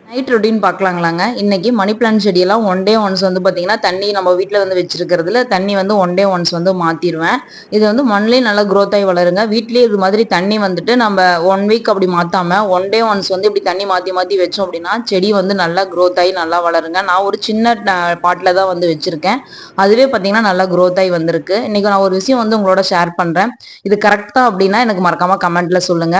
Night routine பார்க்கலாங்களாங்க. இன்னைக்கு money plant செடியெல்லாம் ஒன் டே ஒன்ஸ் வந்து பார்த்தீங்கன்னா, தண்ணி நம்ம வீட்ல வந்து வச்சிருக்கிறதுல தண்ணி வந்து ஒன் டே ஒன்ஸ் வந்து மாத்திருவேன். இது வந்து மண்லயும் நல்லா குரோத் ஆகி வளருங்க. வீட்லயே இது மாதிரி தண்ணி வந்துட்டு நம்ம 1 வீக் அப்படி மாத்தாம, ஒன் டே ஒன்ஸ் வந்து இப்படி தண்ணி மாத்தி மாத்தி வச்சோம் அப்படின்னா, செடி வந்து நல்லா குரோத் ஆகி நல்லா வளருங்க. நான் ஒரு சின்ன பாட்ல தான் வந்து வச்சிருக்கேன். அதுவே பார்த்தீங்கன்னா, நல்லா குரோத் ஆகி வந்திருக்கு. இன்னைக்கு நான் ஒரு விஷயம் வந்து உங்களோட ஷேர் பண்றேன். இது கரெக்ட்டா அப்படின்னா எனக்கு மறக்காம கமெண்ட்ல சொல்லுங்க.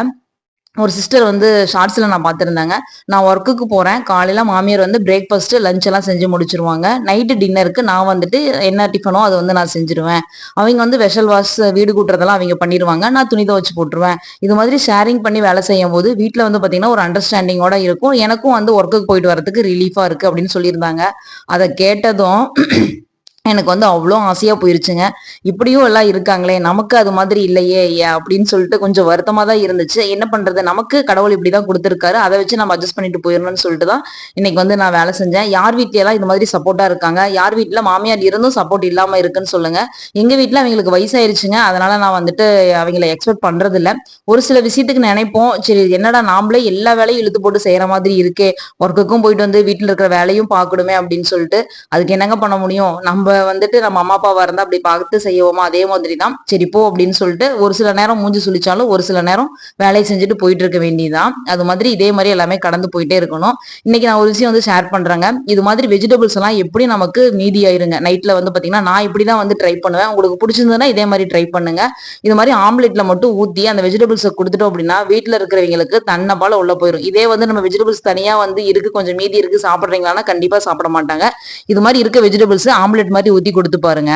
ஒரு சிஸ்டர் வந்து ஷார்ட்ஸ்ல நான் பார்த்துருந்தேங்க. நான் ஒர்க்குக்கு போறேன். காலையில மாமியார் வந்து பிரேக்ஃபாஸ்ட், லஞ்ச் எல்லாம் செஞ்சு முடிச்சுருவாங்க. நைட்டு டின்னருக்கு நான் வந்துட்டு என்ன டிஃபனோ அத வந்து நான் செஞ்சுருவேன். அவைங்க வந்து வெஷல் வாஷ், வீடு கூட்டுறதெல்லாம் அவைங்க பண்ணிருவாங்க. நான் துணி துவச்சு போட்டுருவேன். இது மாதிரி ஷேரிங் பண்ணி வேலை செய்யும்போது வீட்ல வந்து பார்த்தீங்கன்னா, ஒரு அண்டர்ஸ்டாண்டிங்கோட இருக்கும். எனக்கும் வந்து ஒர்க்குக்கு போயிட்டு வரதுக்கு ரிலீஃபா இருக்கு அப்படின்னு சொல்லியிருந்தாங்க. அத கேட்டதும் எனக்கு வந்து அவ்ளோ ஆசையா போயிருச்சுங்க. இப்படியும் எல்லாம் இருக்காங்களே! நமக்கு அது மாதிரி இல்லையே! அப்படின்னு சொல்லிட்டு கொஞ்சம் வருத்தமா தான் இருந்துச்சு. என்ன பண்றது? நமக்கு கடவுள் இப்படிதான் குடுத்துருக்காரு. அத வச்சு நம்ம அட்ஜஸ்ட் பண்ணிட்டு போயிரணும்னு சொல்லிட்டு தான் இன்னைக்கு வந்து நான் வேலை செஞ்சேன். யார் வீட்லலாம் இது மாதிரி சப்போர்ட்டா இருக்காங்க? யார் வீட்ல மாமியார் இருந்தும் சப்போர்ட் இல்லாம இருக்குன்னு சொல்லுங்க. எங்க வீட்ல அவங்களுக்கு வயசாயிருச்சுங்க. அதனால நான் வந்துட்டு அவங்கள எக்ஸ்பெக்ட் பண்றதில்ல. ஒரு சில விஷயத்துக்கு நெனைப்போம். சரி என்னடா நாமளே எல்லா வேலையும் இழுத்து போட்டு செய்ற மாதிரி இருக்கே! ஒர்க்குக்கும் போயிட்டு வந்து வீட்ல இருக்கிற வேலையும் பார்க்கணுமே அப்படின்னு சொல்லிட்டு, அதுக்கு என்னங்க பண்ண முடியும்? வந்துட்டு நம்ம அம்மா அப்பாவா இருந்தா அப்படி பார்த்து செய்வோமா அதே மாதிரி தான் சரி போ அப்படின்னு சொல்லிட்டு ஒரு சில நேரம் மூஞ்சி சுளிச்சாலும் ஒரு சில நேரம் வேலையை செஞ்சுட்டு போயிட்டு இருக்க வேண்டியதுதான். அது மாதிரி இதே மாதிரி எல்லாமே கடந்து போயிட்டே இருக்கணும். இன்னைக்கு நான் ஒரு விஷயம் வந்து ஷேர் பண்றேங்க. இது மாதிரி வெஜிடபிள்ஸ் எல்லாம் எப்படி நமக்கு மீதி ஆயிருங்க. நைட்ல வந்து பாத்தீங்கன்னா நான் இப்படிதான் வந்து ட்ரை பண்ணுவேன். உங்களுக்கு பிடிச்சிருந்ததுன்னா இதே மாதிரி ட்ரை பண்ணுங்க. இது மாதிரி ஆம்லெட்ல மட்டும் ஊத்தி அந்த வெஜிடபிள்ஸை கொடுத்துட்டோம் அப்படின்னா வீட்டுல இருக்கிறவங்களுக்கு தன்னப்பால உள்ள போயிடும். இதே வந்து நம்ம வெஜிடபிள்ஸ் தனியா வந்து இருக்கு கொஞ்சம் மீதி இருக்கு சாப்பிடுறீங்களான்னா கண்டிப்பா சாப்பிட மாட்டாங்க. இது மாதிரி இருக்க வெஜிடபிள்ஸ் ஆம்லெட் மாதிரி ஊத்தி கொடுத்து பாருங்க.